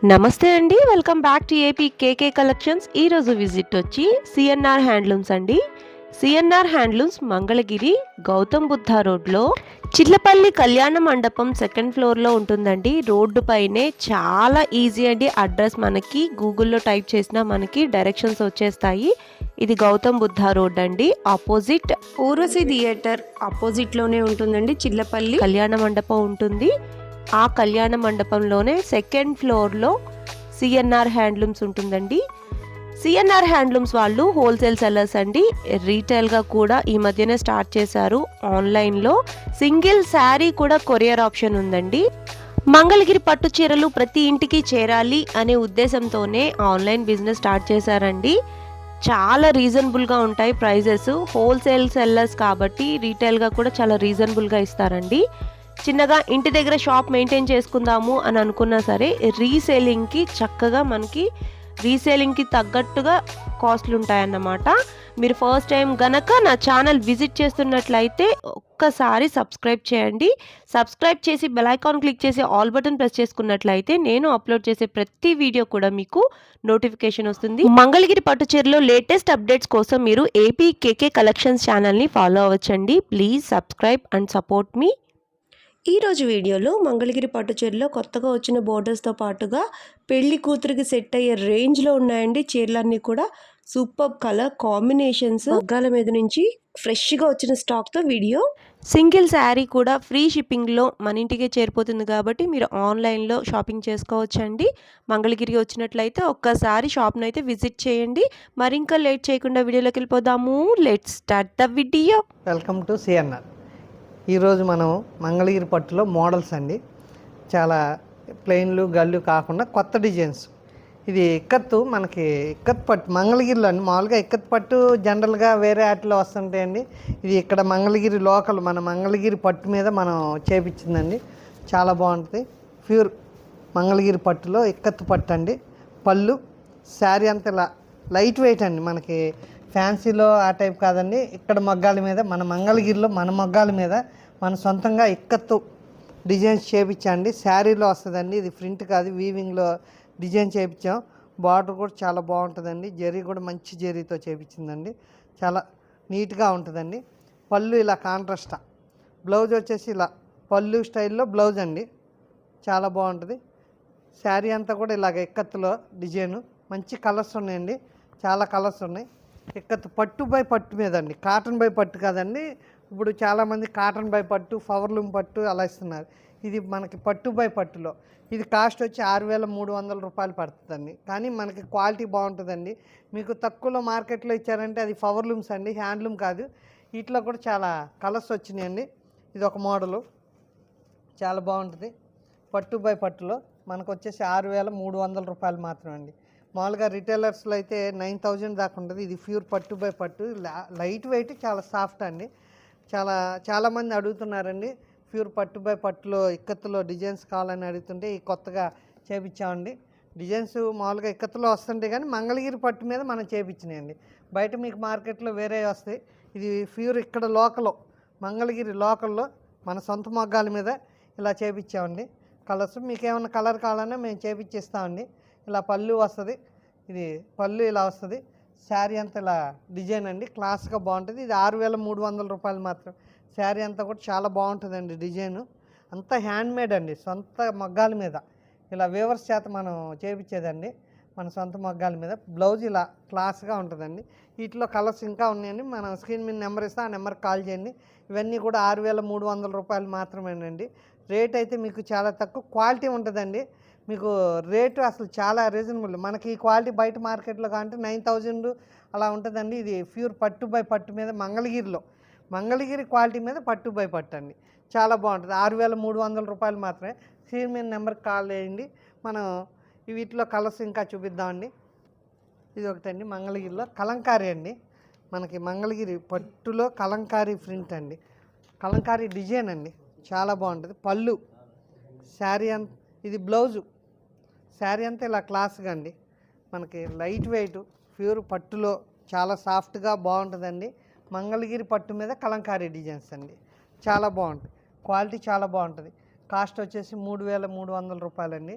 నమస్తే అండి. Welcome back to AP KK collections. ఈరోజు విజిట్ వచ్చి సిఎన్ఆర్ హ్యాండ్లూమ్స్ అండి. సిఎన్ఆర్ హ్యాండ్లూమ్స్ మంగళగిరి గౌతమ్ బుద్ధ రోడ్లో చిట్లపల్లి కళ్యాణ మండపం సెకండ్ ఫ్లోర్లో ఉంటుందండి. రోడ్డు పైనే చాలా ఈజీ అండి. అడ్రస్ మనకి గూగుల్లో టైప్ చేసినా మనకి డైరెక్షన్స్ వచ్చేస్తాయి. ఇది గౌతమ్ బుద్ధ రోడ్ అండి. ఆపోజిట్ ఊర్వశి థియేటర్ ఆపోజిట్లోనే ఉంటుందండి. చిట్లపల్లి కళ్యాణ మండపం ఉంటుంది. ఆ కళ్యాణ మండపంలోనే సెకండ్ ఫ్లోర్లో సిఎన్ఆర్ హ్యాండ్లూమ్స్ ఉంటుందండి. సిఎన్ఆర్ హ్యాండ్లూమ్స్ వాళ్ళు హోల్సేల్ సెల్లర్స్ అండి. రీటైల్గా కూడా ఈ మధ్యనే స్టార్ట్ చేశారు. ఆన్లైన్లో సింగిల్ శారీ కూడా కొరియర్ ఆప్షన్ ఉందండి. మంగళగిరి పట్టు చీరలు ప్రతి ఇంటికి చేరాలి అనే ఉద్దేశంతోనే ఆన్లైన్ బిజినెస్ స్టార్ట్ చేశారండి. చాలా రీజనబుల్గా ఉంటాయి ప్రైజెస్. హోల్సేల్ సెల్లర్స్ కాబట్టి రీటైల్గా కూడా చాలా రీజనబుల్గా ఇస్తారండి. చిన్నగా ఇంటి దగ్గర షాప్ మెయింటైన్ చేసుకుందాము అని అనుకున్నా సరే రీసేలింగ్కి చక్కగా మనకి రీసేలింగ్కి తగ్గట్టుగా కాస్ట్లు ఉంటాయన్నమాట. మీరు ఫస్ట్ టైం గనక నా ఛానల్ విజిట్ చేస్తున్నట్లయితే ఒక్కసారి సబ్స్క్రైబ్ చేయండి. సబ్స్క్రైబ్ చేసి బెల్ ఐకాన్ క్లిక్ చేసి ఆల్ బటన్ ప్రెస్ చేసుకున్నట్లయితే నేను అప్లోడ్ చేసే ప్రతి వీడియో కూడా మీకు నోటిఫికేషన్ వస్తుంది. మంగళగిరి పట్టు చీరలో లేటెస్ట్ అప్డేట్స్ కోసం మీరు ఏపీ కేకే కలెక్షన్స్ ఛానల్ని ఫాలో అవ్వచ్చండి. Please subscribe and support me. ఈరోజు వీడియోలో మంగళగిరి పట్టు చీరలో కొత్తగా వచ్చిన బోర్డర్స్తో పాటుగా పెళ్లి కూతురికి సెట్ అయ్యే రేంజ్లో ఉన్నాయండి. చీరలన్నీ కూడా సూపర్ కలర్ కాంబినేషన్స్, మగ్గాల మీద నుంచి ఫ్రెష్గా వచ్చిన స్టాక్తో వీడియో. సింగిల్ శారీ కూడా ఫ్రీ షిప్పింగ్లో మన ఇంటికే చేరిపోతుంది కాబట్టి మీరు ఆన్లైన్లో షాపింగ్ చేసుకోవచ్చండి. మంగళగిరి వచ్చినట్లయితే ఒక్కసారి షాప్ను అయితే విజిట్ చేయండి. మరి ఇంకా లేట్ చేయకుండా వీడియోలోకి వెళ్ళిపోదాము. Let's start the video. Welcome to CNR. ఈరోజు మనం మంగళగిరి పట్టులో మోడల్స్ అండి. చాలా ప్లెయిన్లు గల్లు కాకుండా కొత్త డిజైన్స్. ఇది ఇక్కత్తు, మనకి ఇక్కత్ పట్టు మంగళగిరిలో అండి. మామూలుగా ఇక్కత్ పట్టు జనరల్గా వేరే వాటిలో వస్తుంటాయండి. ఇది ఇక్కడ మంగళగిరి లోకల్, మన మంగళగిరి పట్టు మీద మనం చేపించిందండి. చాలా బాగుంటుంది. ప్యూర్ మంగళగిరి పట్టులో ఇక్కత్తు పట్టు అండి. పళ్ళు శారీ అంతా లైట్ వెయిట్ అండి. మనకి ఫ్యాన్సీలో ఆ టైప్ కాదండి. ఇక్కడ మగ్గాల మీద, మన మంగళగిరిలో మన మగ్గాల మీద మన సొంతంగా ఇక్కత్తు డిజైన్స్ చేయించండి. శారీలో వస్తుందండి. ఇది ప్రింట్ కాదు, వీవింగ్లో డిజైన్ చేయించాం. బార్డర్ కూడా చాలా బాగుంటుందండి. జరీ కూడా మంచి జరీతో చేయించిందండి. చాలా నీట్గా ఉంటుందండి. పళ్ళు ఇలా కాంట్రాస్ట్, బ్లౌజ్ వచ్చేసి ఇలా పళ్ళు స్టైల్లో బ్లౌజ్ అండి. చాలా బాగుంటుంది. శారీ అంతా కూడా ఇలాగ ఇక్కత్తులో డిజైను. మంచి కలర్స్ ఉన్నాయండి. చాలా కలర్స్ ఉన్నాయి. ఇక్కత్ పట్టు బై పట్టు మీద అండి. కాటన్ బై పట్టు కాదండి. ఇప్పుడు చాలామంది కాటన్ బై పట్టు, పవర్లూమ్ పట్టు అలా ఇస్తున్నారు. ఇది మనకి పట్టు బై పట్టులో. ఇది కాస్ట్ వచ్చి 6,300 రూపాయలు పడుతుందండి. కానీ మనకి క్వాలిటీ బాగుంటుందండి. మీకు తక్కువలో మార్కెట్లో ఇచ్చారంటే అది పవర్లూమ్స్ అండి, హ్యాండ్లూమ్ కాదు. వీటిలో కూడా చాలా కలర్స్ వచ్చినాయండి. ఇది ఒక మోడలు, చాలా బాగుంటుంది. పట్టు బై పట్టులో మనకు వచ్చేసి 6,300 రూపాయలు మాత్రమే అండి. మామూలుగా రిటైలర్స్లో అయితే 9,000 దాకా ఉంటుంది. ఇది ప్యూర్ పట్టు బై పట్టు, లైట్ వెయిట్, చాలా సాఫ్ట్ అండి. చాలామంది అడుగుతున్నారండి. ప్యూర్ పట్టు బై పట్టులో ఇక్కత్తులో డిజైన్స్ కావాలని అడుగుతుంటే ఈ కొత్తగా చేపించామండి. డిజైన్స్ మామూలుగా ఇక్కత్తులో వస్తుంటాయి కానీ మంగళగిరి పట్టు మీద మనం చేపించినాయండి. బయట మీకు మార్కెట్లో వేరే వస్తాయి. ఇది ప్యూర్ ఇక్కడ లోకల్లో, మంగళగిరి లోకల్లో మన సొంత మగ్గాల మీద ఇలా చేపించామండి. కలర్స్ మీకు ఏమైనా కలర్ కావాలన్నా మేము చేపించిస్తామండి. ఇలా పళ్ళు వస్తుంది. ఇది పళ్ళు ఇలా వస్తుంది. శారీ అంతా ఇలా డిజైన్ అండి. క్లాస్గా బాగుంటుంది. ఇది 6,300 రూపాయలు మాత్రం. శారీ అంతా కూడా చాలా బాగుంటుందండి. డిజైను అంతా హ్యాండ్మేడ్ అండి. సొంత మగ్గాల మీద ఇలా వేవర్స్ చేత మనం చేపించేదండి. మన సొంత మగ్గాల మీద. బ్లౌజ్ ఇలా క్లాస్గా ఉంటుందండి. వీటిలో కలర్స్ ఇంకా ఉన్నాయండి. మనం స్క్రీన్ మీద నెంబర్ ఇస్తే ఆ నెంబర్కి కాల్ చేయండి. ఇవన్నీ కూడా 6,300 రూపాయలు మాత్రమేనండి. రేట్ అయితే మీకు చాలా తక్కువ, క్వాలిటీ ఉంటుందండి. మీకు రేటు అసలు చాలా రీజనబుల్. మనకి ఈ క్వాలిటీ బయట మార్కెట్లో కంటే 9,000 అలా ఉంటుందండి. ఇది ప్యూర్ పట్టు బై పట్టు మీద మంగళగిరిలో, మంగళగిరి క్వాలిటీ మీద పట్టు బై పట్టు అండి. చాలా బాగుంటుంది. 6,300 రూపాయలు మాత్రమే. స్క్రీన్ మీద నెంబర్కి కాల్ చేయండి. మనం వీటిలో కలర్స్ ఇంకా చూపిద్దామండి. ఇది ఒకటండి మంగళగిరిలో కలంకారీ అండి. మనకి మంగళగిరి పట్టులో కలంకారీ ప్రింట్ అండి. కలంకారీ డిజైన్ అండి. చాలా బాగుంటుంది. పళ్ళు, శారీ అంత, ఇది బ్లౌజు. శారీ అంతా ఇలా క్లాస్గా అండి. మనకి లైట్ వెయిట్ ప్యూర్ పట్టులో చాలా సాఫ్ట్గా బాగుంటుందండి. మంగళగిరి పట్టు మీద కలంకారీ డిజైన్స్ అండి. చాలా బాగుంటుంది. క్వాలిటీ చాలా బాగుంటుంది. కాస్ట్ వచ్చేసి 3,300 రూపాయలండి.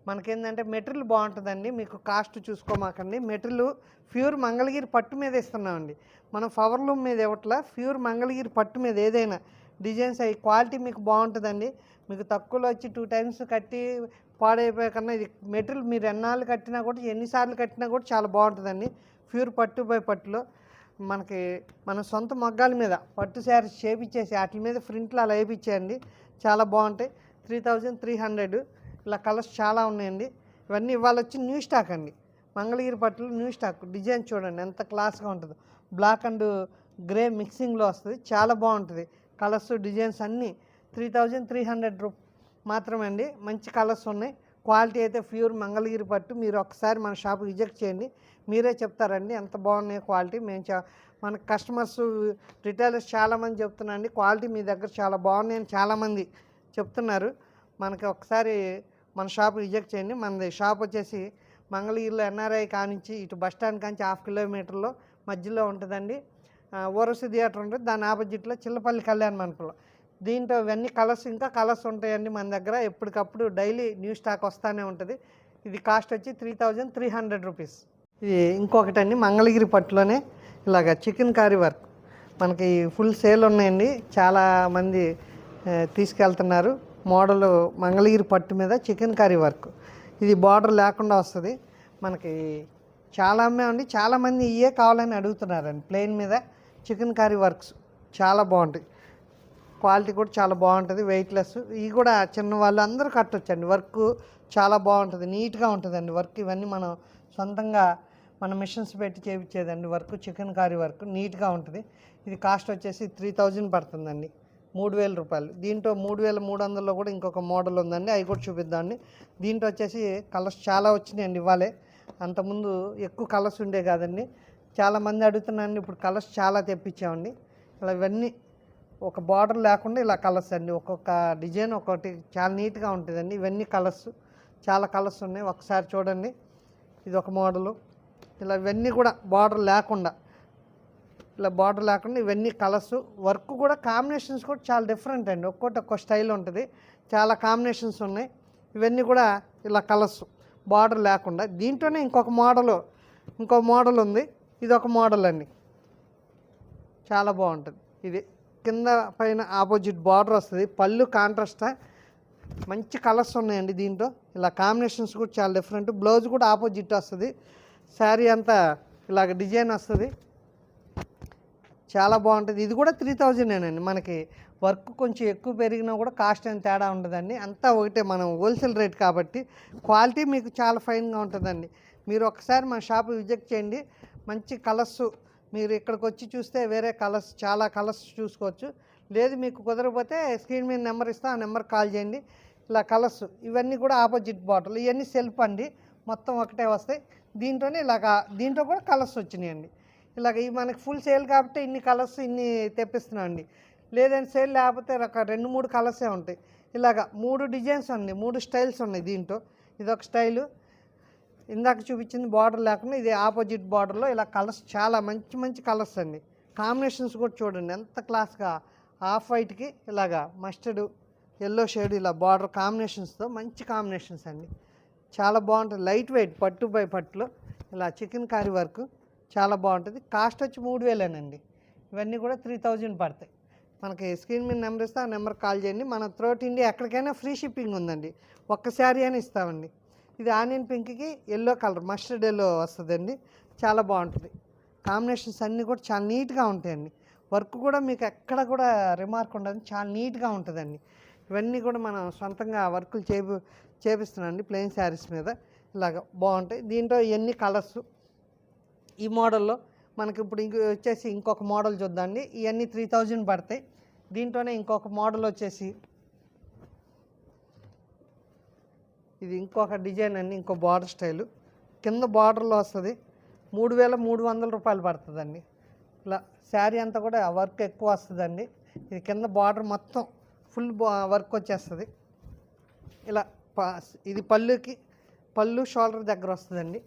మనకేంటంటే మెటీరియల్ బాగుంటుందండి. మీకు కాస్ట్ చూసుకోమాకండి. మెటీరియల్ ప్యూర్ మంగళగిరి పట్టు మీద ఇస్తున్నామండి. మనం పవర్ లూమ్ మీద ఇవ్వట్లా, ప్యూర్ మంగళగిరి పట్టు మీద ఏదైనా డిజైన్స్ అవి క్వాలిటీ మీకు బాగుంటుందండి. మీకు తక్కువలో వచ్చి 2 టైమ్స్ కట్టి పాడైపోయే కన్నా ఇది మెటీరియల్ మీరు ఎన్నాళ్ళు కట్టినా కూడా ఎన్నిసార్లు కట్టినా కూడా చాలా బాగుంటుందండి. ప్యూర్ పట్టు బై పట్టులో మనకి మన సొంత మగ్గాల మీద పట్టు శారీస్ చేపించేసి వాటి మీద ప్రింట్లు అలా వేయించేయండి, చాలా బాగుంటాయి. 3300 ఇలా కలర్స్ చాలా ఉన్నాయండి. ఇవన్నీ ఇవాళ వచ్చి న్యూ స్టాక్ అండి. మంగళగిరి పట్టులో న్యూ స్టాక్. డిజైన్ చూడండి ఎంత క్లాస్గా ఉంటుందో. బ్లాక్ అండ్ గ్రే మిక్సింగ్లో వస్తుంది, చాలా బాగుంటుంది. కలర్స్ డిజైన్స్ అన్నీ 3300 మాత్రమే అండి. మంచి కలర్స్ ఉన్నాయి. క్వాలిటీ అయితే ప్యూర్ మంగళగిరి పట్టు. మీరు ఒకసారి మన షాప్ విజిట్ చేయండి, మీరే చెప్తారండి ఎంత బాగున్నాయి క్వాలిటీ. మన కస్టమర్స్ రిటైలర్స్ చాలామంది చెప్తున్నారండి క్వాలిటీ మీ దగ్గర చాలా బాగున్నాయని చాలామంది చెప్తున్నారు. మనకి ఒకసారి మన షాప్ విజిట్ చేయండి. మనది షాప్ వచ్చేసి మంగళగిరిలో ఎన్ఆర్ఐ కానించి ఇటు బస్ స్టాండ్ కానించి 1/2 కిలోమీటర్లో మధ్యలో ఉంటుందండి. ఓరసి థియేటర్ ఉంటుంది, దాని ఆపోజిట్లో చిల్లపల్లి కళ్యాణ మండపంలో. దీంట్లో ఇవన్నీ కలర్స్ ఇంకా కలర్స్ ఉంటాయండి మన దగ్గర. ఎప్పటికప్పుడు డైలీ న్యూ స్టాక్ వస్తూనే ఉంటుంది. ఇది కాస్ట్ వచ్చి 3300 రూపీస్. ఇది ఇంకొకటి అండి, మంగళగిరి పట్టులోనే ఇలాగ చికెన్ కర్రీ వర్క్ మనకి ఫుల్ సేల్ ఉన్నాయండి. చాలామంది తీసుకెళ్తున్నారు. మోడల్ మంగళగిరి పట్టు మీద చికెన్ కర్రీ వర్క్. ఇది బార్డర్ లేకుండా వస్తుంది. మనకి చాలా అమ్మాయండి, చాలామంది ఇవే కావాలని అడుగుతున్నారండి. ప్లెయిన్ మీద చికెన్ కర్రీ వర్క్స్ చాలా బాగుంటాయి. క్వాలిటీ కూడా చాలా బాగుంటుంది, వెయిట్లెస్. ఇవి కూడా చిన్నవాళ్ళు అందరూ కట్టొచ్చండి. వర్క్ చాలా బాగుంటుంది, నీట్గా ఉంటుందండి వర్క్. ఇవన్నీ మనం సొంతంగా మన మిషన్స్ పెట్టి చేయించేదండి వర్క్. చికెన్ కర్రీ వర్క్ నీట్గా ఉంటుంది. ఇది కాస్ట్ వచ్చేసి 3000 పడుతుందండి, 3000 రూపాయలు. దీంట్లో 3300లో కూడా ఇంకొక మోడల్ ఉందండి, అవి కూడా చూపిద్దామండి. దీంట్లో వచ్చేసి కలర్స్ చాలా వచ్చినాయండి ఇవ్వాలే. అంతకుముందు ఎక్కువ కలర్స్ ఉండే కాదండి, చాలామంది అడుగుతున్నారండి. ఇప్పుడు కలర్స్ చాలా తెప్పించామండి. ఇలా ఇవన్నీ ఒక బార్డర్ లేకుండా ఇలా కలర్స్ అండి. ఒక్కొక్క డిజైన్ ఒక్కొక్కటి చాలా నీట్గా ఉంటుందండి. ఇవన్నీ కలర్స్ చాలా కలర్స్ ఉన్నాయి, ఒకసారి చూడండి. ఇది ఒక మోడలు. ఇలా ఇవన్నీ కూడా బార్డర్ లేకుండా, ఇలా బార్డర్ లేకుండా ఇవన్నీ కలర్స్. వర్క్ కూడా కాంబినేషన్స్ కూడా చాలా డిఫరెంట్ అండి. ఒక్కొక్క స్టైల్ ఉంటుంది, చాలా కాంబినేషన్స్ ఉన్నాయి. ఇవన్నీ కూడా ఇలా కలర్స్ బార్డర్ లేకుండా. దీంట్లోనే ఇంకో మోడల్ ఉంది. ఇది ఒక మోడల్ అండి, చాలా బాగుంటుంది. ఇది కింద పైన ఆపోజిట్ బార్డర్ వస్తుంది, పళ్ళు కాంట్రాస్ట్, మంచి కలర్స్ ఉన్నాయండి దీంట్లో. ఇలా కాంబినేషన్స్ కూడా చాలా డిఫరెంట్. బ్లౌజ్ కూడా ఆపోజిట్ వస్తుంది. శారీ అంతా ఇలాగ డిజైన్ వస్తుంది, చాలా బాగుంటుంది. ఇది కూడా 3000 మనకి వర్క్ కొంచెం ఎక్కువ పెరిగినా కూడా కాస్ట్ ఏం తేడా ఉండదండి, అంతా ఒకటే. మనం హోల్సేల్ రేట్ కాబట్టి క్వాలిటీ మీకు చాలా ఫైన్గా ఉంటుందండి. మీరు ఒకసారి మన షాప్ విజిట్ చేయండి. మంచి కలర్స్ మీరు ఇక్కడికి వచ్చి చూస్తే వేరే కలర్స్ చాలా కలర్స్ చూసుకోవచ్చు. లేదు మీకు కుదరకపోతే స్క్రీన్ మీద నెంబర్ ఇస్తా, ఆ నెంబర్ కాల్ చేయండి. ఇలా కలర్స్ ఇవన్నీ కూడా ఆపోజిట్ బాటిల్, ఇవన్నీ సెల్ఫ్ అండి, మొత్తం ఒకటే వస్తాయి. దీంట్లో కూడా కలర్స్ వచ్చినాయండి. ఇలాగ ఇవి మనకి ఫుల్ సేల్ కాబట్టి ఇన్ని కలర్స్ ఇన్ని తెప్పిస్తున్నాం అండి. లేదంటే సేల్ లేకపోతే ఒక 2-3 కలర్సే ఉంటాయి. ఇలాగ 3 డిజైన్స్ అండి, 3 స్టైల్స్ ఉన్నాయి దీంట్లో. ఇదొక స్టైలు, ఇందాక చూపించింది బార్డర్ లేకుండా ఇది ఆపోజిట్ బార్డర్లో. ఇలా కలర్స్ చాలా మంచి కలర్స్ అండి. కాంబినేషన్స్ కూడా చూడండి ఎంత క్లాస్గా. ఆఫ్ వైట్కి ఇలాగా మస్టర్డ్ ఎల్లో షేడ్ ఇలా బార్డర్ కాంబినేషన్స్తో మంచి కాంబినేషన్స్ అండి, చాలా బాగుంటుంది. లైట్ వెయిట్ పట్టు బై పట్టులో ఇలా చికెన్ కర్రీ వర్క్ చాలా బాగుంటుంది. కాస్ట్ వచ్చి 3000 ఇవన్నీ కూడా 3000 పడతాయి. మనకి స్క్రీన్ మీద నెంబర్ ఇస్తే ఆ నెంబర్ కాల్ చేయండి. మన త్రూఅవుట్ ఇండియా ఎక్కడికైనా ఫ్రీ షిప్పింగ్ ఉందండి. ఒక్క శారీ అని ఇస్తామండి. ఇది ఆనియన్ పింక్కి ఎల్లో కలర్ మస్టర్డ్ ఎల్లో వస్తుందండి, చాలా బాగుంటుంది. కాంబినేషన్స్ అన్నీ కూడా చాలా నీట్గా ఉంటాయండి. వర్క్ కూడా మీకు ఎక్కడ కూడా రిమార్క్ ఉండదు, చాలా నీట్గా ఉంటుందండి. ఇవన్నీ కూడా మనం సొంతంగా వర్కులు చేపిస్తున్నామండి ప్లెయిన్ శారీస్ మీద. ఇలాగ బాగుంటాయి. దీంట్లో ఇవన్నీ కలర్స్. ఈ మోడల్లో మనకి ఇప్పుడు వచ్చేసి ఇంకొక మోడల్ చూద్దామండి. ఇవన్నీ 3000 పడతాయి. దీంట్లోనే ఇంకొక మోడల్ వచ్చేసి ఇది ఇంకొక డిజైన్ అండి, ఇంకో బార్డర్ స్టైలు. కింద బార్డర్లో వస్తుంది, 3300 రూపాయలు పడుతుందండి. ఇలా శారీ అంతా కూడా వర్క్ ఎక్కువ వస్తుందండి. ఇది కింద బార్డర్ మొత్తం ఫుల్ వర్క్ వచ్చేస్తుంది. ఇలా ఇది పళ్ళు షోల్డర్ దగ్గర వస్తుందండి.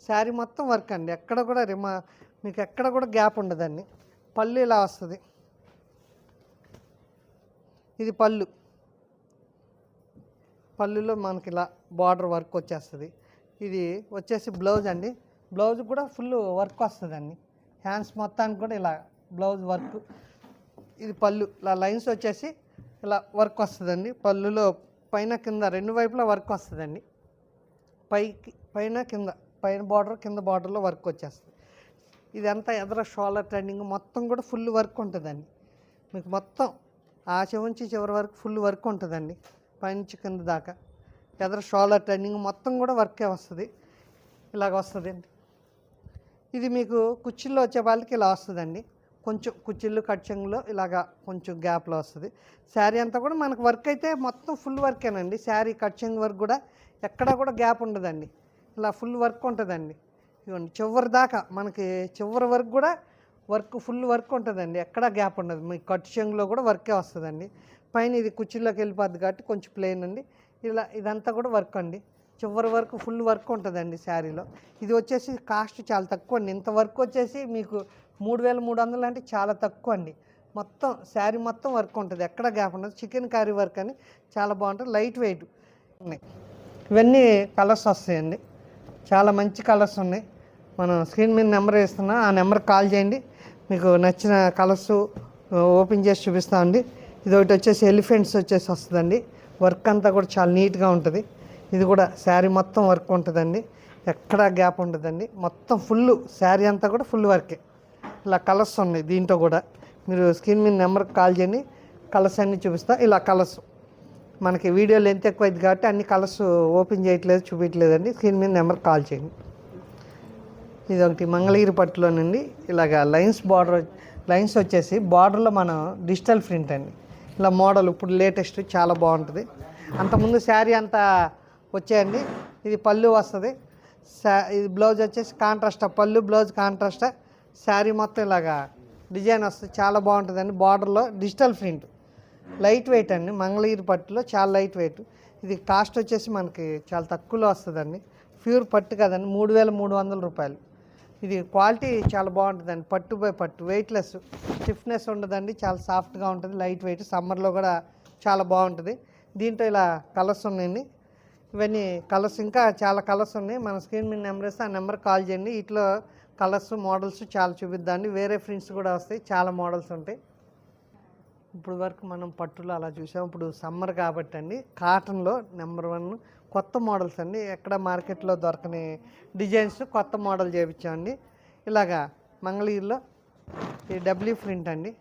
శారీ మొత్తం వర్క్ అండి, ఎక్కడ కూడా మీకు ఎక్కడ కూడా గ్యాప్ ఉండదండి. పళ్ళు ఇలా వస్తుంది, ఇది పళ్ళు. పళ్ళులో మనకి ఇలా బార్డర్ వర్క్ వచ్చేస్తుంది. ఇది వచ్చేసి బ్లౌజ్ అండి. బ్లౌజ్ కూడా ఫుల్ వర్క్ వస్తుందండి. హ్యాండ్స్ మొత్తానికి కూడా ఇలా బ్లౌజ్ వర్క్. ఇది పళ్ళు ఇలా లైన్స్ వచ్చేసి ఇలా వర్క్ వస్తుందండి. పళ్ళులో పైన కింద రెండు వైపులా వర్క్ వస్తుందండి. పైన బార్డర్ కింద బార్డర్లో వర్క్ వచ్చేస్తుంది. ఇదంతా ఎదర షోల్డర్ ట్రెండింగ్ మొత్తం కూడా ఫుల్ వర్క్ ఉంటుందండి. మీకు మొత్తం ఆ చివరి చివరి వరకు ఫుల్ వర్క్ ఉంటుందండి. పైనుంచి కింద దాకా ఎదర షోల్డర్ ట్రెండింగ్ మొత్తం కూడా వర్కే వస్తుంది. ఇలాగ వస్తుంది అండి. ఇది మీకు కుర్చీల్లో వచ్చే వాళ్ళకి ఇలా వస్తుందండి. కొంచెం కుర్చీలు కట్చంగులో ఇలాగా కొంచెం గ్యాప్లో వస్తుంది. శారీ అంతా కూడా మనకు వర్క్ అయితే మొత్తం ఫుల్ వర్కేనండి. శారీ కట్చంగ్ వర్క్ కూడా ఎక్కడా కూడా గ్యాప్ ఉండదండి. ఇలా ఫుల్ వర్క్ ఉంటుందండి. ఇవ్వండి చివరి దాకా మనకి చివరి వరకు కూడా ఫుల్ వర్క్ ఉంటుందండి. ఎక్కడా గ్యాప్ ఉండదు. మీ కట్చంగులో కూడా వర్కే వస్తుందండి. పైన ఇది కుర్చీలోకి వెళ్ళిపోద్ది కాబట్టి కొంచెం ప్లెయిన్ అండి. ఇలా ఇదంతా కూడా వర్క్ అండి. చివరి వరకు ఫుల్ వర్క్ ఉంటుందండి శారీలో. ఇది వచ్చేసి కాస్ట్ చాలా తక్కువ అండి. ఇంత వర్క్ వచ్చేసి మీకు 3300 అంటే చాలా తక్కువ అండి. మొత్తం శారీ మొత్తం వర్క్ ఉంటుంది. ఎక్కడ గ్యాప్ ఉండదు. చికెన్ కర్రీ వర్క్ అని చాలా బాగుంటుంది. లైట్ వెయిట్ ఉన్నాయి. ఇవన్నీ కలర్స్ వస్తాయండి. చాలా మంచి కలర్స్ ఉన్నాయి. మనం స్క్రీన్ మీద నెంబర్ వేస్తున్నా, ఆ నెంబర్కి కాల్ చేయండి. మీకు నచ్చిన కలర్స్ ఓపెన్ చేసి చూపిస్తామండి. ఇది ఒకటి వచ్చేసి ఎలిఫెంట్స్ వచ్చేసి వస్తుందండి. వర్క్ అంతా కూడా చాలా నీట్గా ఉంటుంది. ఇది కూడా శారీ మొత్తం వర్క్ ఉంటుందండి. ఎక్కడా గ్యాప్ ఉంటుందండి. మొత్తం ఫుల్ శారీ అంతా కూడా ఫుల్ వర్కే. ఇలా కలర్స్ ఉన్నాయి. దీంట్లో కూడా మీరు స్క్రీన్ మీద నెంబర్కి కాల్ చేయండి. కలర్స్ అన్నీ చూపిస్తా. ఇలా కలర్స్ మనకి వీడియో లెంత్ ఎక్కువ అయింది కాబట్టి అన్ని కలర్స్ ఓపెన్ చేయట్లేదు, చూపించలేదండి. స్క్రీన్ మీద నెంబర్కి కాల్ చేయండి. ఇది ఒకటి మంగళగిరి పట్టులోనండి. ఇలాగ లైన్స్ వచ్చేసి బార్డర్లో మనం డిజిటల్ ప్రింట్ అండి. ఇలా మోడల్ ఇప్పుడు లేటెస్ట్ చాలా బాగుంటుంది. అంతకుముందు శారీ అంతా వచ్చాయండి. ఇది పళ్ళు వస్తుంది. ఇది బ్లౌజ్ వచ్చేసి కాంట్రాస్ట్. పళ్ళు బ్లౌజ్ కాంట్రాస్ట్. శారీ మొత్తం ఇలాగా డిజైన్ వస్తుంది. చాలా బాగుంటుందండి. బార్డర్లో డిజిటల్ ప్రింట్ లైట్ వెయిట్ అండి. మంగళగిరి పట్టులో చాలా లైట్ వెయిట్. ఇది కాస్ట్ వచ్చేసి మనకి చాలా తక్కువలో వస్తుందండి. ప్యూర్ పట్టు కదండి. 3300 రూపాయలు. ఇది క్వాలిటీ చాలా బాగుంటుందండి. పట్టు బై పట్టు వెయిట్లెస్, స్టిఫ్నెస్ ఉండదండి. చాలా సాఫ్ట్గా ఉంటుంది. Light weight. సమ్మర్లో కూడా చాలా బాగుంటుంది. దీంట్లో ఇలా కలర్స్ ఉన్నాయండి. ఇవన్నీ కలర్స్ ఇంకా చాలా కలర్స్ ఉన్నాయి. మన స్క్రీన్ మీద నెంబర్ ఇస్తే ఆ నెంబర్కి కాల్ చేయండి. ఇట్లా కలర్స్ మోడల్స్ చాలా చూపిద్దాండి. వేరే ప్రింట్స్ కూడా వస్తాయి. చాలా మోడల్స్ ఉంటాయి. ఇప్పుడు వరకు మనం పట్టులో అలా చూసాం. ఇప్పుడు సమ్మర్ కాబట్టి అండి కాటన్లో నెంబర్ 1 కొత్త మోడల్స్ అండి. ఎక్కడ మార్కెట్లో దొరకని డిజైన్స్ కొత్త మోడల్ చేయించామండి. ఇలాగా మంగళగిరిలో ఈ డబ్ల్యూ ప్రింట్ అండి.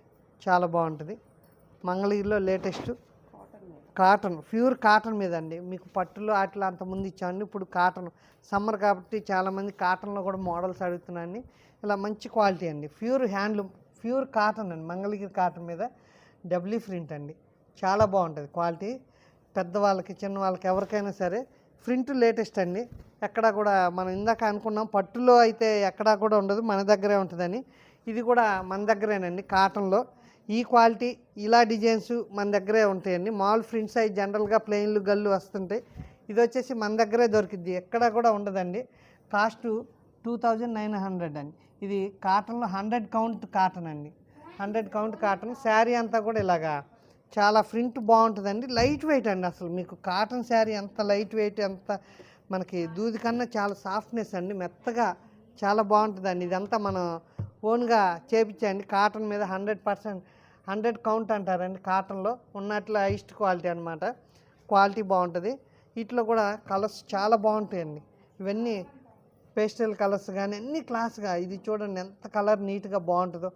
చాలా బాగుంటుంది. మంగళగిరిలో లేటెస్ట్ కాటన్, ప్యూర్ కాటన్ మీద అండి. మీకు పట్టులో అట్లా అంతకుముందు ఇచ్చామండి. ఇప్పుడు కాటన్ సమ్మర్ కాబట్టి చాలామంది కాటన్లో కూడా మోడల్స్ అడుగుతున్నాండి. ఇలా మంచి క్వాలిటీ అండి. ప్యూర్ హ్యాండ్లూమ్, ప్యూర్ కాటన్ అండి. మంగళగిరి కాటన్ మీద డబ్ల్యూ ప్రింట్ అండి. చాలా బాగుంటుంది క్వాలిటీ. పెద్దవాళ్ళకి చిన్న వాళ్ళకి ఎవరికైనా సరే ప్రింట్ లేటెస్ట్ అండి. ఎక్కడా కూడా మనం ఇందాక అనుకున్నాం పట్టులో అయితే ఎక్కడా కూడా ఉండదు, మన దగ్గరే ఉంటుందని. ఇది కూడా మన దగ్గరేనండి. కాటన్లో ఈ క్వాలిటీ ఇలా డిజైన్స్ మన దగ్గరే ఉంటాయండి. మాల్ ప్రింట్ సైజ్ జనరల్గా ప్లెయిన్లు గల్లు వస్తుంటాయి. ఇది వచ్చేసి మన దగ్గరే దొరికిద్ది, ఎక్కడా కూడా ఉండదండి. కాస్ట్ 2900 అండి. ఇది కాటన్లో 100 కౌంట్ కాటన్ అండి. 100 కౌంట్ కాటన్. శారీ అంతా కూడా ఇలాగా చాలా ప్రింట్ బాగుంటుందండి. లైట్ వెయిట్ అండి. అసలు మీకు కాటన్ శారీ ఎంత లైట్ వెయిట్, ఎంత మనకి దూది కన్నా చాలా సాఫ్ట్నెస్ అండి. మెత్తగా చాలా బాగుంటుందండి. ఇదంతా మనం ఓన్గా చేపించండి. కాటన్ మీద 100% 100 కౌంట్ అంటారండి. కాటన్లో ఉన్నట్లు హైయెస్ట్ క్వాలిటీ అనమాట. క్వాలిటీ బాగుంటుంది. వీటిలో కూడా కలర్స్ చాలా బాగుంటాయండి. ఇవన్నీ పేస్టల్ కలర్స్ కానీ అన్నీ క్లాస్గా. ఇది చూడండి ఎంత కలర్ నీట్గా బాగుంటుందో.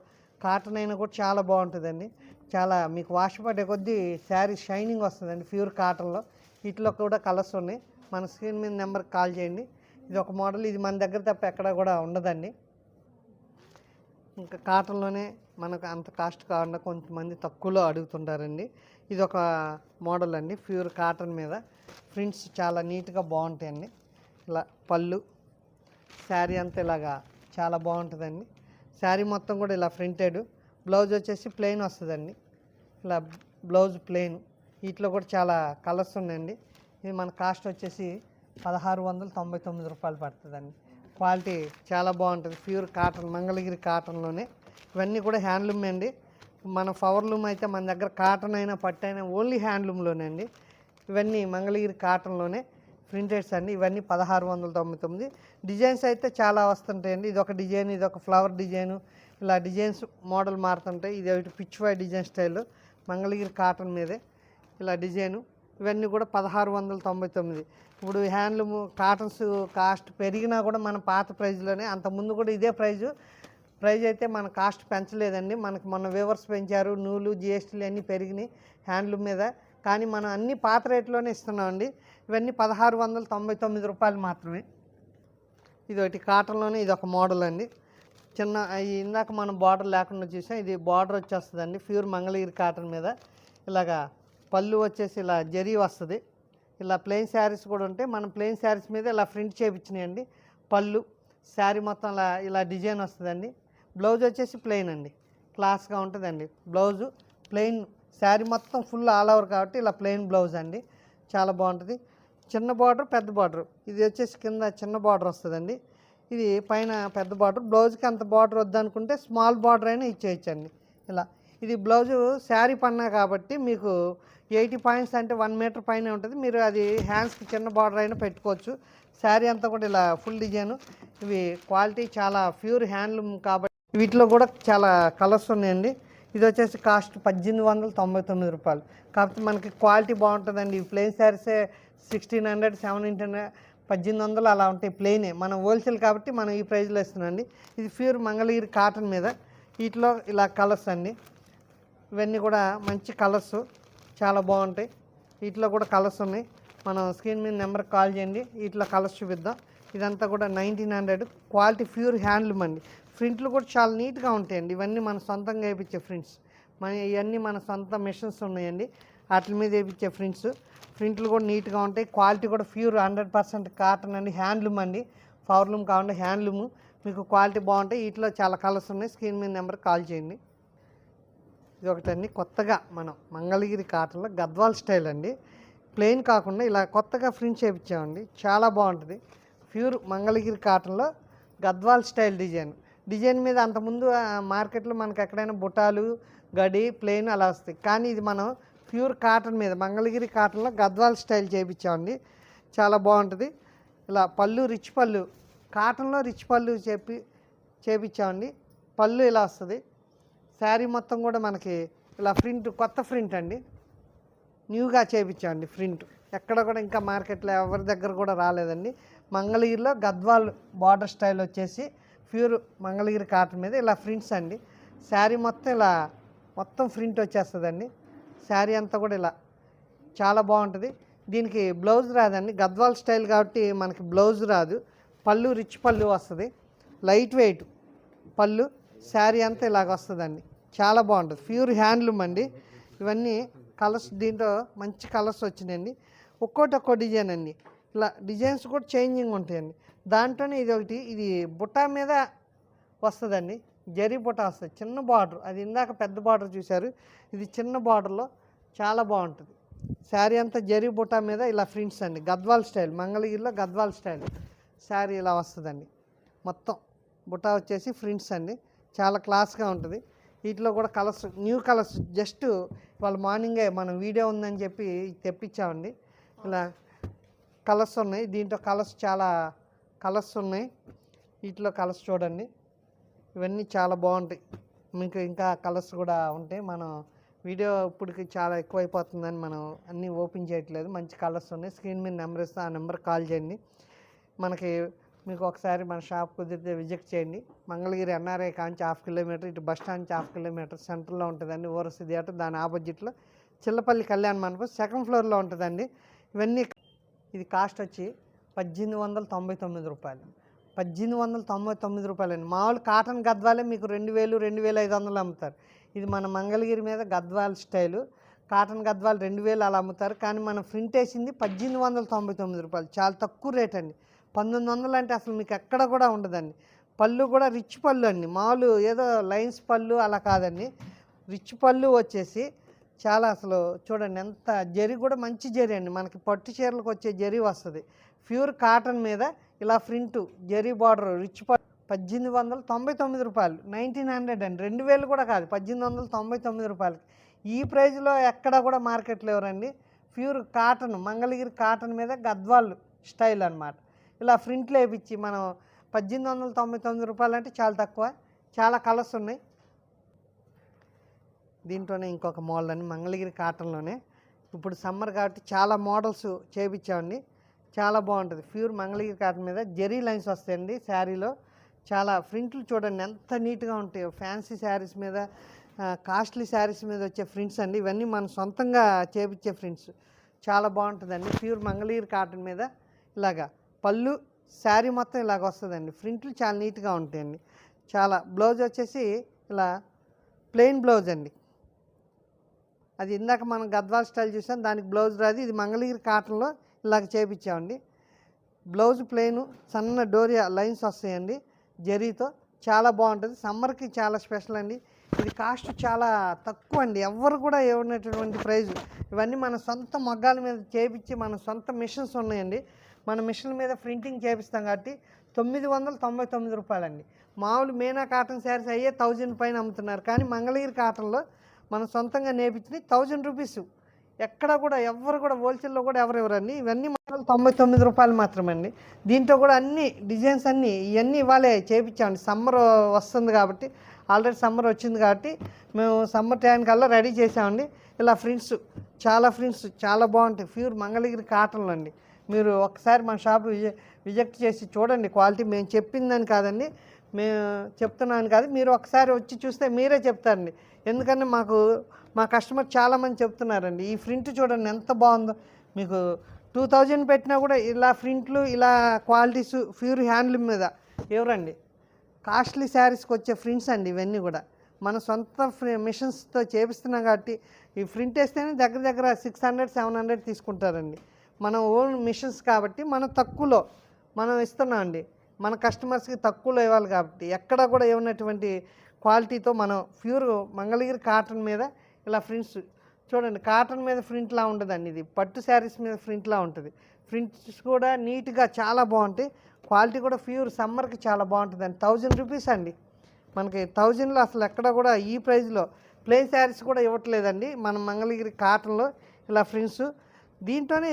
కాటన్ అయినా కూడా చాలా బాగుంటుందండి. చాలా మీకు వాష్ పడే కొద్దీ శారీ షైనింగ్ వస్తుందండి ప్యూర్ కాటన్లో. వీటిలో కూడా కలర్స్ ఉన్నాయి. మన స్క్రీన్ మీద నెంబర్కి కాల్ చేయండి. ఇది ఒక మోడల్. ఇది మన దగ్గర తప్ప ఎక్కడ కూడా ఉండదండి. ఇంకా కాటన్లోనే మనకు అంత కాస్ట్ కాకుండా కొంతమంది తక్కువలో అడుగుతుంటారండి. ఇది ఒక మోడల్ అండి. ప్యూర్ కాటన్ మీద ప్రింట్స్ చాలా నీట్గా బాగుంటాయండి. ఇలా పళ్ళు శారీ అంతా ఇలాగా చాలా బాగుంటుందండి. శారీ మొత్తం కూడా ఇలా ప్రింటెడ్. బ్లౌజ్ వచ్చేసి ప్లెయిన్ వస్తుందండి. ఇలా బ్లౌజ్ ప్లెయిన్. వీటిలో కూడా చాలా కలర్స్ ఉన్నాయండి. ఇది మన కాస్ట్ వచ్చేసి 1699 రూపాయలు పడుతుందండి. క్వాలిటీ చాలా బాగుంటుంది. ప్యూర్ కాటన్, మంగళగిరి కాటన్లోనే. ఇవన్నీ కూడా హ్యాండ్లూమ్ అండి. మన పవర్లూమ్ అయితే మన దగ్గర కాటన్ అయినా పట్టు అయినా ఓన్లీ హ్యాండ్లూమ్లోనే అండి. ఇవన్నీ మంగళగిరి కాటన్లోనే ప్రింటెడ్స్ అండి. ఇవన్నీ 1699. డిజైన్స్ అయితే చాలా వస్తుంటాయండి. ఇది ఒక డిజైన్, ఇది ఒక ఫ్లవర్ డిజైను, ఇలా డిజైన్స్ మోడల్ మారుతుంటాయి. ఇది ఒకటి Pichwai design style Mangalagiri cotton మీదే ఇలా డిజైను. ఇవన్నీ కూడా 1699. ఇప్పుడు హ్యాండ్లూమ్ కాటన్స్ కాస్ట్ పెరిగినా కూడా మన పాత ప్రైజ్లోనే, అంతకుముందు కూడా ఇదే ప్రైజ్ అయితే మన కాస్ట్ పెంచలేదండి. మనకు మొన్న వేవర్స్ పెంచారు, నూలు జిఎస్టీలు అన్నీ పెరిగినాయి హ్యాండ్లూమ్ మీద, కానీ మనం అన్ని పాత రేట్లోనే ఇస్తున్నామండి. ఇవన్నీ 1699 రూపాయలు మాత్రమే. ఇది ఒకటి కాటన్లోనే, ఇది ఒక మోడల్ అండి. చిన్న ఇందాక మనం బార్డర్ లేకుండా చూసాం, ఇది బార్డర్ వచ్చేస్తుందండి ప్యూర్ మంగళగిరి కాటన్ మీద. ఇలాగా పళ్ళు వచ్చేసి ఇలా జరీ వస్తుంది. ఇలా ప్లెయిన్ శారీస్ కూడా ఉంటాయి. మనం ప్లెయిన్ శారీస్ మీద ఇలా ప్రింట్ చేయించినాయండి. పళ్ళు శారీ మొత్తం ఇలా డిజైన్ వస్తుందండి. బ్లౌజ్ వచ్చేసి ప్లెయిన్ అండి, క్లాస్గా ఉంటుందండి. బ్లౌజు ప్లెయిన్, శారీ మొత్తం ఫుల్ ఆల్ ఓవర్ కాబట్టి ఇలా ప్లెయిన్ బ్లౌజ్ అండి, చాలా బాగుంటుంది. చిన్న బార్డర్, పెద్ద బార్డర్. ఇది వచ్చేసి కింద చిన్న బార్డర్ వస్తుందండి, ఇది పైన పెద్ద బార్డర్. బ్లౌజ్కి అంత బార్డర్ వద్దనుకుంటే స్మాల్ బార్డర్ అయినా ఇచ్చేయచ్చండి ఇలా. ఇది బ్లౌజు శారీ పన్నా కాబట్టి మీకు 80 పాయింట్స్ అంటే 1 మీటర్ పైన ఉంటుంది. మీరు అది హ్యాండ్స్కి చిన్న బార్డర్ అయినా పెట్టుకోవచ్చు. శారీ అంతా కూడా ఇలా ఫుల్ డిజైను. ఇవి క్వాలిటీ చాలా ప్యూర్ హ్యాండ్లూమ్ కాబట్టి వీటిలో కూడా చాలా కలర్స్ ఉన్నాయండి. ఇది వచ్చేసి కాస్ట్ 1899 రూపాయలు. కాకపోతే మనకి క్వాలిటీ బాగుంటుందండి. ఈ ప్లెయిన్ శారీసే 1600, 1700, 1800 అలా ఉంటాయి ప్లెయినే. మనం హోల్సేల్ కాబట్టి మనం ఈ ప్రైస్లో ఇస్తున్నాండి. ఇది ప్యూర్ మంగళగిరి కాటన్ మీద. వీటిలో ఇలా కలర్స్ అండి, ఇవన్నీ కూడా మంచి కలర్స్, చాలా బాగుంటాయి. వీటిలో కూడా కలర్స్ ఉన్నాయి. మనం స్క్రీన్ మీద నెంబర్కి కాల్ చేయండి, వీటిలో కలర్స్ చూపిద్దాం. ఇదంతా కూడా 1900 క్వాలిటీ ప్యూర్ హ్యాండ్లూమ్ అండి. ప్రింట్లు కూడా చాలా నీట్గా ఉంటాయండి. ఇవన్నీ మన సొంతంగా వేయించే ప్రింట్స్, ఇవన్నీ మన సొంత మిషన్స్ ఉన్నాయండి, వాటి మీద వేయించే ప్రింట్లు కూడా నీట్గా ఉంటాయి. క్వాలిటీ కూడా ప్యూర్ 100% కాటన్ అండి, హ్యాండ్లూమ్ అండి. పవర్లూమ్ కావాలంటే హ్యాండ్లూమ్, మీకు క్వాలిటీ బాగుంటాయి. వీటిలో చాలా కలర్స్ ఉన్నాయి. స్క్రీన్ మీద నెంబర్కి కాల్ చేయండి. ఇది ఒకటండి, కొత్తగా మనం మంగళగిరి కాటన్లో గద్వాల్ స్టైల్ అండి. ప్లెయిన్ కాకుండా ఇలా కొత్తగా ప్రింట్ చేయించామండి, చాలా బాగుంటుంది. ప్యూర్ మంగళగిరి కాటన్లో గద్వాల్ స్టైల్ డిజైన్ మీద అంతకుముందు మార్కెట్లో మనకు ఎక్కడైనా బుటాలు, గడి, ప్లెయిన్ అలా వస్తాయి. కానీ ఇది మనం ప్యూర్ కాటన్ మీద మంగళగిరి కాటన్లో గద్వాల్ స్టైల్ చేయించామండి, చాలా బాగుంటుంది. ఇలా పళ్ళు రిచ్ పళ్ళు, కాటన్లో రిచ్ పళ్ళు చేయించామండి. పళ్ళు ఇలా వస్తుంది. శారీ మొత్తం కూడా మనకి ఇలా ప్రింట్, కొత్త ప్రింట్ అండి, న్యూగా చేయించామండి ప్రింట్. ఎక్కడ కూడా ఇంకా మార్కెట్లో ఎవరి దగ్గర కూడా రాలేదండి. మంగళగిరిలో గద్వాల్ బార్డర్ స్టైల్ వచ్చేసి ప్యూర్ మంగళగిరి కాటన్ మీద ఇలా ప్రింట్స్ అండి. శారీ మొత్తం ఇలా మొత్తం ప్రింట్ వచ్చేస్తుందండి. శారీ అంతా కూడా ఇలా చాలా బాగుంటుంది. దీనికి బ్లౌజ్ రాదండి, గద్వాల్ స్టైల్ కాబట్టి మనకి బ్లౌజ్ రాదు. పళ్ళు రిచ్ పళ్ళు వస్తుంది, లైట్ వెయిట్ పళ్ళు, శారీ అంతా ఇలాగ వస్తుందండి, చాలా బాగుంటుంది. ప్యూర్ హ్యాండ్లూమ్ అండి. ఇవన్నీ కలర్స్, దీంట్లో మంచి కలర్స్ వచ్చినాయండి. ఒక్కో డిజైన్ అండి. ఇలా డిజైన్స్ కూడా చేంజింగ్ ఉంటాయండి. దాంట్లోనే ఇది ఒకటి, ఇది బుట్ట మీద వస్తుందండి, జరీ బుట్ట వస్తుంది, చిన్న బార్డర్. అది ఇందాక పెద్ద బార్డర్ చూశారు, ఇది చిన్న బార్డర్లో చాలా బాగుంటుంది. శారీ అంతా జరీ బుట్ట మీద ఇలా ప్రింట్స్ అండి, గద్వాల్ స్టైల్, మంగళగిరిలో గద్వాల్ స్టైల్ శారీ ఇలా వస్తుందండి. మొత్తం బుట్ట వచ్చేసి ప్రింట్స్ అండి, చాలా క్లాస్గా ఉంటుంది. వీటిలో కూడా కలర్స్, న్యూ కలర్స్, జస్ట్ వాళ్ళ మార్నింగే మనం వీడియో ఉందని చెప్పి తెప్పించామండి. ఇలా కలర్స్ ఉన్నాయి, దీంట్లో కలర్స్ చాలా కలర్స్ ఉన్నాయి. వీటిలో కలర్స్ చూడండి, ఇవన్నీ చాలా బాగుంటాయి. మీకు ఇంకా కలర్స్ కూడా ఉంటాయి. మనం వీడియో ఇప్పటికి చాలా ఎక్కువైపోతుందని మనం అన్నీ ఓపెన్ చేయట్లేదు. మంచి కలర్స్ ఉన్నాయి. స్క్రీన్ మీద నెంబర్ ఇస్తే ఆ నెంబర్ కాల్ చేయండి. మీకు ఒకసారి మన షాప్ కుదిరితే విజిట్ చేయండి. మంగళగిరి ఎన్ఆర్ఐ కాంచి 1/2 కిలోమీటర్, ఇటు బస్ స్టాండ్ నుంచి 1/2 కిలోమీటర్ సెంటర్లో ఉంటుందండి. ఓరసి థియేటర్ దాని ఆపోజిట్లో చిల్లపల్లి కళ్యాణ మండపం సెకండ్ ఫ్లోర్లో ఉంటుందండి. ఇవన్నీ ఇది కాస్ట్ వచ్చి 1899 రూపాయలు. 1899 రూపాయలండి. మామూలు కాటన్ గద్వాలే మీకు 2000, 2500 అమ్ముతారు. ఇది మన మంగళగిరి మీద గద్వాల్ స్టైలు కాటన్ గద్వాలు 2000 అలా అమ్ముతారు. కానీ మనం ప్రింట్ వేసింది 1899 రూపాయలు, చాలా తక్కువ రేట్ అండి. 1900 అంటే అసలు మీకు ఎక్కడ కూడా ఉండదండి. పళ్ళు కూడా రిచ్ పళ్ళు అండి, మామూలు ఏదో లైన్స్ పళ్ళు అలా కాదండి, రిచ్ పళ్ళు వచ్చేసి చాలా, అసలు చూడండి ఎంత జరీ కూడా మంచి జరీ అండి. మనకి పట్టు చీరలకు వచ్చే జరీ వస్తుంది. ప్యూర్ కాటన్ మీద ఇలా ప్రింట్ జరీ బార్డర్ రిచ్ పళ్ళు. 1899 రూపాయలు, 1900 అండి, 2000 కూడా కాదు, 1899 రూపాయలకి. ఈ ప్రైజ్లో ఎక్కడ కూడా మార్కెట్లో ఎవరండి. ప్యూర్ కాటన్, మంగళగిరి కాటన్ మీద గద్వాల్ స్టైల్ అన్నమాట. ఇలా ప్రింట్లు వేయించి మనం 1899 రూపాయలు అంటే చాలా తక్కువ. చాలా కలర్స్ ఉన్నాయి. దీంట్లోనే ఇంకొక మోడల్ అండి, మంగళగిరి కాటన్లోనే. ఇప్పుడు సమ్మర్ కాబట్టి చాలా మోడల్స్ చేయించామండి. చాలా బాగుంటుంది. ప్యూర్ మంగళగిరి కాటన్ మీద జెరీ లైన్స్ వస్తాయండి శారీలో. చాలా ప్రింట్లు చూడండి ఎంత నీట్గా ఉంటాయో. ఫ్యాన్సీ శారీస్ మీద, కాస్ట్లీ శారీస్ మీద వచ్చే ప్రింట్స్ అండి. ఇవన్నీ మనం సొంతంగా చేపించే ప్రింట్స్. చాలా బాగుంటుందండి. ప్యూర్ మంగళగిరి కాటన్ మీద ఇలాగా పళ్ళు, శారీ మొత్తం ఇలాగ వస్తుందండి. ప్రింట్లు చాలా నీట్గా ఉంటాయండి. చాలా బ్లౌజ్ వచ్చేసి ఇలా ప్లెయిన్ బ్లౌజ్ అండి. అది ఇందాక మనం గద్వాల్ స్టైల్ చూసాం, దానికి బ్లౌజ్ రాదు. ఇది మంగళగిరి కాటన్లో ఇలాగ చేపించామండి. బ్లౌజ్ ప్లెయిన్, సన్న డోరియా లైన్స్ వస్తాయండి జరీతో. చాలా బాగుంటుంది. సమ్మర్కి చాలా స్పెషల్ అండి. ఇది కాస్ట్ చాలా తక్కువ అండి. ఎవ్వరు కూడా ఇవ్వనటువంటి ప్రైజు. ఇవన్నీ మన సొంత మగ్గాల మీద చేపించి మన సొంత మిషన్స్ ఉన్నాయండి. మన మిషన్ మీద ప్రింటింగ్ చేపిస్తాం కాబట్టి 999 రూపాయలండి. మామూలు మీనా కాటన్ శారీస్ అయ్యే 1000 పైన అమ్ముతున్నారు. కానీ మంగళగిరి కాటన్లో మనం సొంతంగా నేర్పించి 1000 రూపీస్. ఎక్కడ కూడా ఎవ్వరు కూడా హోల్సేల్లో కూడా ఎవరు ఇవ్వరండి. ఇవన్నీ మాత్రం 99 రూపాయలు మాత్రమండి. దీంట్లో కూడా అన్ని డిజైన్స్ అన్నీ ఇవన్నీ ఇవాళే చేయించామండి. సమ్మర్ వస్తుంది కాబట్టి, ఆల్రెడీ సమ్మర్ వచ్చింది కాబట్టి మేము సమ్మర్ టైం కల్లా రెడీ చేసామండి. ఇలా ప్రింట్స్, చాలా ప్రింట్స్ చాలా బాగుంటాయి. ప్యూర్ మంగళగిరి కాటన్లో అండి. మీరు ఒకసారి మన షాప్ విజిట్ చేసి చూడండి. క్వాలిటీ మేము చెప్పిందని కాదండి, మేము చెప్తున్నాను కాదు, మీరు ఒకసారి వచ్చి చూస్తే మీరే చెప్తారండి. ఎందుకంటే మా కస్టమర్ చాలామంది చెప్తున్నారండి, ఈ ప్రింట్ చూడండి ఎంత బాగుందో. మీకు 2000 పెట్టినా కూడా ఇలా ప్రింట్లు, ఇలా క్వాలిటీస్ ప్యూర్ హ్యాండ్లూమ్ మీద ఎవరండి కాస్ట్లీ శారీస్కి వచ్చే ప్రింట్స్ అండి. ఇవన్నీ కూడా మన సొంత మిషన్స్తో చేపిస్తున్నాం కాబట్టి ఈ ప్రింట్ వేస్తేనే దగ్గర 600-700 తీసుకుంటారండి. మన ఓన్ మిషన్స్ కాబట్టి మనం తక్కువలో మనం ఇస్తున్నాం అండి. మన కస్టమర్స్కి తక్కువలో ఇవ్వాలి కాబట్టి ఎక్కడ కూడా ఇవ్వనటువంటి క్వాలిటీతో మనం ప్యూర్ మంగళగిరి కాటన్ మీద ఇలా ప్రింట్స్ చూడండి. కాటన్ మీద ప్రింట్లా ఉండదండి, ఇది పట్టు శారీస్ మీద ప్రింట్లా ఉంటుంది. ప్రింట్స్ కూడా నీట్గా చాలా బాగుంటాయి. క్వాలిటీ కూడా ప్యూర్ సమ్మర్కి చాలా బాగుంటుంది అండి. 1000 రూపీస్ అండి. మనకి 1000లో అసలు ఎక్కడ కూడా ఈ ప్రైస్లో ప్లెయిన్ శారీస్ కూడా ఇవ్వట్లేదండి. మన మంగళగిరి కాటన్లో ఇలా ప్రింట్స్. దీంట్లోనే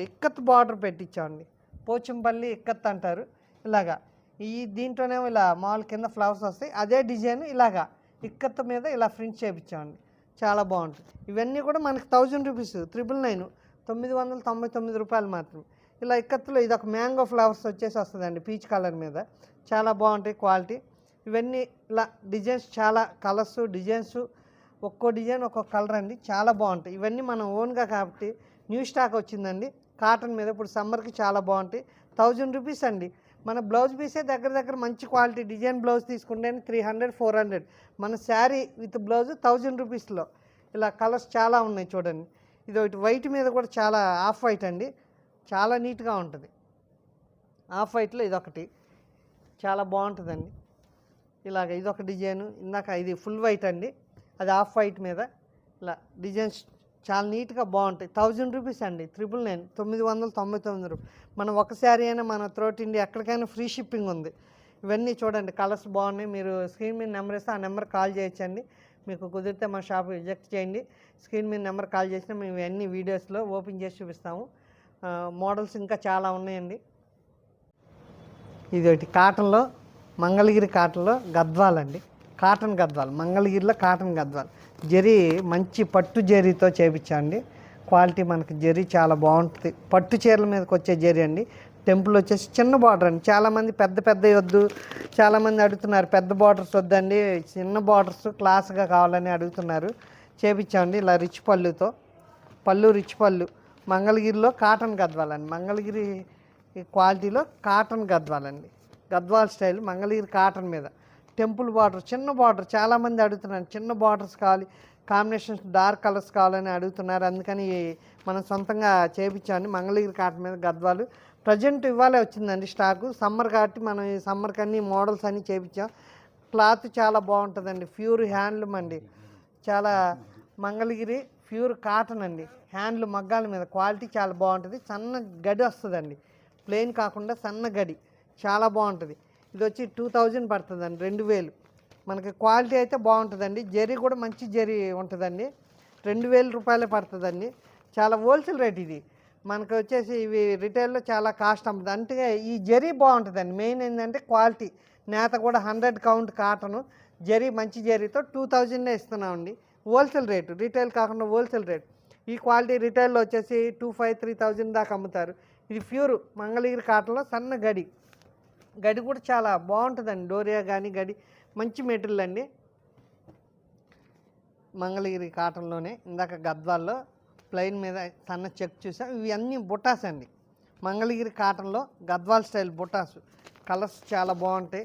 ఇక్కత్ బార్డర్ పెట్టించామండి. పోచంపల్లి ఇక్కత్ అంటారు. ఇలాగా దీంట్లోనేమో ఇలా మామూలు కింద ఫ్లవర్స్ వస్తాయి. అదే డిజైన్ ఇలాగా ఇక్కత్ మీద ఇలా ప్రింట్ చేయించామండి. చాలా బాగుంటుంది. ఇవన్నీ కూడా మనకి 1000 రూపీస్, 999 999 రూపాయలు మాత్రం. ఇలా ఇక్కత్తులో ఇది ఒక మ్యాంగో ఫ్లవర్స్ వచ్చేసి వస్తుందండి పీచ్ కలర్ మీద. చాలా బాగుంటాయి క్వాలిటీ. ఇవన్నీ ఇలా డిజైన్స్, చాలా కలర్స్ డిజైన్స్, ఒక్కో డిజైన్ ఒక్కొక్క కలర్ అండి. చాలా బాగుంటాయి. ఇవన్నీ మనం ఓన్గా కాబట్టి న్యూ స్టాక్ వచ్చిందండి కాటన్ మీద. ఇప్పుడు సమ్మర్కి చాలా బాగుంటాయి. 1000 రూపీస్ అండి. మన బ్లౌజ్ పీసే దగ్గర మంచి క్వాలిటీ డిజైన్ బ్లౌజ్ తీసుకుంటే 300-400. మన శారీ విత్ బ్లౌజ్ 1000 రూపీస్లో. ఇలా కలర్స్ చాలా ఉన్నాయి చూడండి. ఇది ఒకటి వైట్ మీద కూడా చాలా ఆఫ్ వైట్ అండి, చాలా నీట్గా ఉంటుంది. ఆఫ్ వైట్లో ఇదొకటి చాలా బాగుంటుందండి. ఇలాగ ఇదొక డిజైను. ఇందాక ఇది ఫుల్ వైట్ అండి, అది ఆఫ్ వైట్ మీద ఇలా డిజైన్స్ చాలా నీట్గా బాగుంటాయి. 1000 రూపీస్ అండి. 999 రూపాయలు. మనం ఒక శారీ అయినా మన త్రోట్ ఇండియా ఎక్కడికైనా ఫ్రీ షిప్పింగ్ ఉంది. ఇవన్నీ చూడండి కలర్స్ బాగున్నాయి. మీరు స్క్రీన్ మీద నెంబర్ ఇస్తే ఆ నెంబర్ కాల్ చేయొచ్చండి. మీకు కుదిరితే మా షాప్ విజిట్ చేయండి. స్క్రీన్ మీద నెంబర్ కాల్ చేసినా మేము అన్ని వీడియోస్లో ఓపెన్ చేసి చూపిస్తాము. మోడల్స్ ఇంకా చాలా ఉన్నాయండి. ఇది ఒకటి కాటన్లో, మంగళగిరి కాటన్లో గద్వాల్ అండి. కాటన్ గద్వాల్, మంగళగిరిలో కాటన్ గద్వాల్. జరీ మంచి పట్టు జరీతో చేయించండి. క్వాలిటీ మనకి జరీ చాలా బాగుంటుంది. పట్టు చీరల మీదకి వచ్చే జరీ అండి. టెంపుల్ వచ్చేసి చిన్న బార్డర్ అండి. చాలామంది పెద్ద వద్దు, చాలామంది అడుగుతున్నారు పెద్ద బార్డర్స్ వద్దండి, చిన్న బార్డర్స్ క్లాస్గా కావాలని అడుగుతున్నారు. చేయించామండి ఇలా రిచ్ పళ్ళుతో. పళ్ళు రిచ్ పళ్ళు. మంగళగిరిలో కాటన్ గద్వాల్ అండి. మంగళగిరి క్వాలిటీలో కాటన్ గద్వాల్ అండి. గద్వాల్ స్టైల్ మంగళగిరి కాటన్ మీద టెంపుల్ బార్డర్, చిన్న బార్డర్. చాలామంది అడుగుతున్నారు చిన్న బార్డర్స్ కావాలి, కాంబినేషన్స్ డార్క్ కలర్స్ కావాలని అడుగుతున్నారు. అందుకని మనం సొంతంగా చేయించామండి మంగళగిరి కాటన్ మీద గద్వాలు. ప్రజెంట్ ఇవ్వాలే వచ్చిందండి స్టాకు. సమ్మర్ కాబట్టి మనం ఈ సమ్మర్కి అన్ని మోడల్స్ అన్నీ చేయించాం. క్లాత్ చాలా బాగుంటుందండి. ప్యూర్ హ్యాండ్లూమ్ అండి. చాలా మంగళగిరి ప్యూర్ కాటన్ అండి. హ్యాండ్లూమ్ మగ్గాల మీద క్వాలిటీ చాలా బాగుంటుంది. సన్న గడి వస్తుందండి, ప్లెయిన్ కాకుండా సన్న గడి చాలా బాగుంటుంది. ఇది వచ్చి 2000 పడుతుందండి, 2000. మనకి క్వాలిటీ అయితే బాగుంటుందండి. జరీ కూడా మంచి జరీ ఉంటుందండి. 2000 రూపాయలే పడుతుందండి. చాలా హోల్సేల్ రేట్ ఇది. మనకు వచ్చేసి ఇవి రిటైల్లో చాలా కాస్ట్ అమ్ముతుంది. అంటే ఈ జరీ బాగుంటుందండి. మెయిన్ ఏంటంటే క్వాలిటీ, నేత కూడా 100 కౌంట్ కాటను, జరీ మంచి జరీతో 2000 ఇస్తున్నామండి. హోల్సేల్ రేటు, రిటైల్ కాకుండా హోల్సేల్ రేట్. ఈ క్వాలిటీ రిటైల్లో వచ్చేసి 2500-3000 దాకా అమ్ముతారు. ఇది ప్యూర్ మంగళగిరి కాటన్లో సన్న గడి కూడా చాలా బాగుంటుందండి. డోరియా కానీ గడి మంచి మెటీరియల్ అండి. మంగళగిరి కాటన్లోనే ఇందాక గద్వాల్లో ప్లెయిన్ మీద సన్న చెక్ చూసాం. ఇవి అన్నీ బుటాస్ అండి. మంగళగిరి కాటన్లో గద్వాల్ స్టైల్ బుటాస్. కలర్స్ చాలా బాగుంటాయి.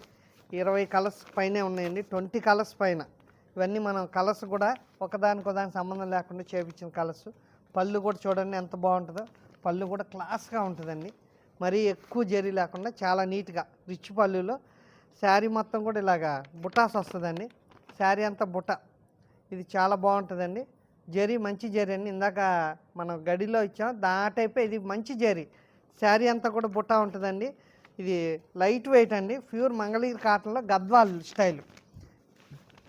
20 కలర్స్ పైనే ఉన్నాయండి, 20 కలర్స్ పైన. ఇవన్నీ మనం కలర్స్ కూడా ఒకదానికి సంబంధం లేకుండా చేయించిన కలర్స్. పళ్ళు కూడా చూడండి ఎంత బాగుంటుందో. పళ్ళు కూడా క్లాస్గా ఉంటుందండి. మరీ ఎక్కువ జరీ లేకుండా చాలా నీట్గా రిచ్ పళ్ళులో శారీ మొత్తం కూడా ఇలాగా బుటాస్ వస్తుందండి. శారీ అంతా బుట్ట. ఇది చాలా బాగుంటుందండి. జరీ మంచి జరీ అండి. ఇందాక మనం గడిలో ఇచ్చాం దా టైపే ఇది మంచి జరీ. శారీ అంతా కూడా బుట్ట ఉంటుందండి. ఇది లైట్ వెయిట్ అండి. ప్యూర్ మంగళగిరి కాటన్లో గద్వాల్ స్టైల్.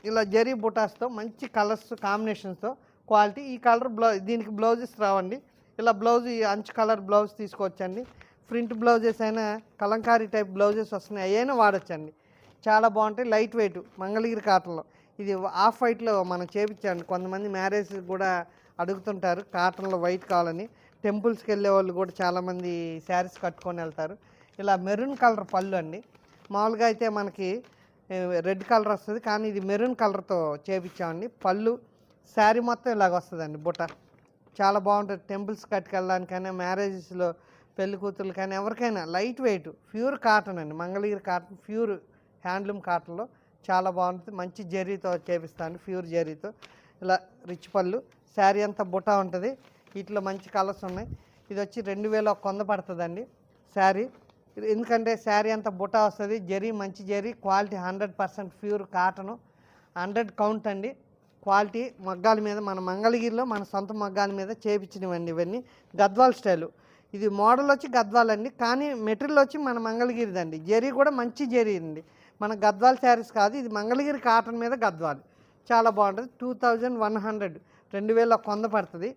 ఇలా జరీ బుటాస్తో మంచి కలర్స్ కాంబినేషన్స్తో క్వాలిటీ. ఈ కలర్ దీనికి బ్లౌజెస్ రావండి. ఇలా బ్లౌజ్ ఈ అంచు కలర్ బ్లౌజ్ తీసుకోవచ్చండి. ప్రింట్ బ్లౌజెస్ అయినా కలంకారీ టైప్ బ్లౌజెస్ వస్తున్నాయి, అయినా వాడచ్చండి. చాలా బాగుంటాయి. లైట్ వెయిట్ మంగళగిరి కాటన్లో. ఇది ఆఫ్ వైట్లో మనం చేపించండి. కొంతమంది మ్యారేజ్ కూడా అడుగుతుంటారు కాటన్లో వైట్ కావాలని. టెంపుల్స్కి వెళ్ళే వాళ్ళు కూడా చాలామంది శారీస్ కట్టుకొని వెళ్తారు. ఇలా మెరూన్ కలర్ పళ్ళు అండి. మామూలుగా అయితే మనకి రెడ్ కలర్ వస్తుంది, కానీ ఇది మెరూన్ కలర్తో చేపించామండి. పళ్ళు శారీ మొత్తం ఇలాగ వస్తుందండి బుట్ట. చాలా బాగుంటుంది. టెంపుల్స్ కట్టుకెళ్ళడానికైనా, మ్యారేజెస్లో పెళ్లి కూతుర్లు కానీ ఎవరికైనా లైట్ వెయిట్ ప్యూర్ కాటన్ అండి. మంగళగిరి కాటన్ ప్యూర్ హ్యాండ్లూమ్ కాటన్లో చాలా బాగుంటుంది. మంచి జరీతో చేపిస్తాను, ప్యూర్ జరీతో. ఇలా రిచ్ పళ్ళు, శారీ అంతా బుట్ట ఉంటుంది. వీటిలో మంచి కలర్స్ ఉన్నాయి. ఇది వచ్చి 2100 పడుతుందండి శారీ. ఎందుకంటే శారీ అంతా బుట్ట వస్తుంది. జరీ మంచి zari, quality 100% pure cotton, 100 count అండి. క్వాలిటీ మగ్గాల మీద మన మంగళగిరిలో మన సొంత మగ్గాల మీద చేయించినవండి ఇవన్నీ. గద్వాల్ స్టైలు. ఇది మోడల్ వచ్చి గద్వాల్ అండి, కానీ మెటీరియల్ వచ్చి మన మంగళగిరిదండి. జరీ కూడా మంచి జరీ అండి. మన గద్వాల్ శారీస్ కాదు, ఇది మంగళగిరి కాటన్ మీద గద్వాల్. చాలా బాగుంటుంది. 2100, 2100 పడుతుంది.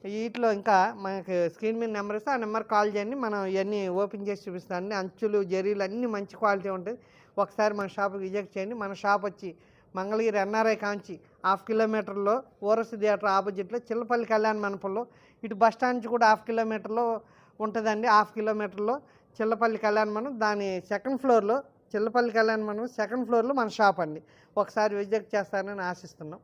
వీటిలో ఇంకా మనకి స్క్రీన్ మీద నెంబర్ ఇస్తే ఆ నెంబర్ కాల్ చేయండి. మనం ఇవన్నీ ఓపెన్ చేసి చూపిస్తామండి. అంచులు జరీలు అన్నీ మంచి క్వాలిటీ ఉంటుంది. ఒకసారి మన షాప్కి విజిట్ చేయండి. మన షాప్ వచ్చి మంగళగిరి ఎన్ఆర్ఐ కాంచి 1/2 కిలోమీటర్లో ఓరస్ థియేటర్ ఆపోజిట్లో చిల్లపల్లి కళ్యాణ మండపంలో, ఇటు బస్ స్టాండ్ నుంచి కూడా 1/2 కిలోమీటర్లో ఉంటుందండి. 1/2 కిలోమీటర్లో చిల్లపల్లి కళ్యాణ మండపం, దాని సెకండ్ ఫ్లోర్లో, చిల్లపల్లి కళ్యాణ మండపం సెకండ్ ఫ్లోర్లో మన షాప్ అండి. ఒకసారి విజిట్ చేస్తారని ఆశిస్తున్నాం.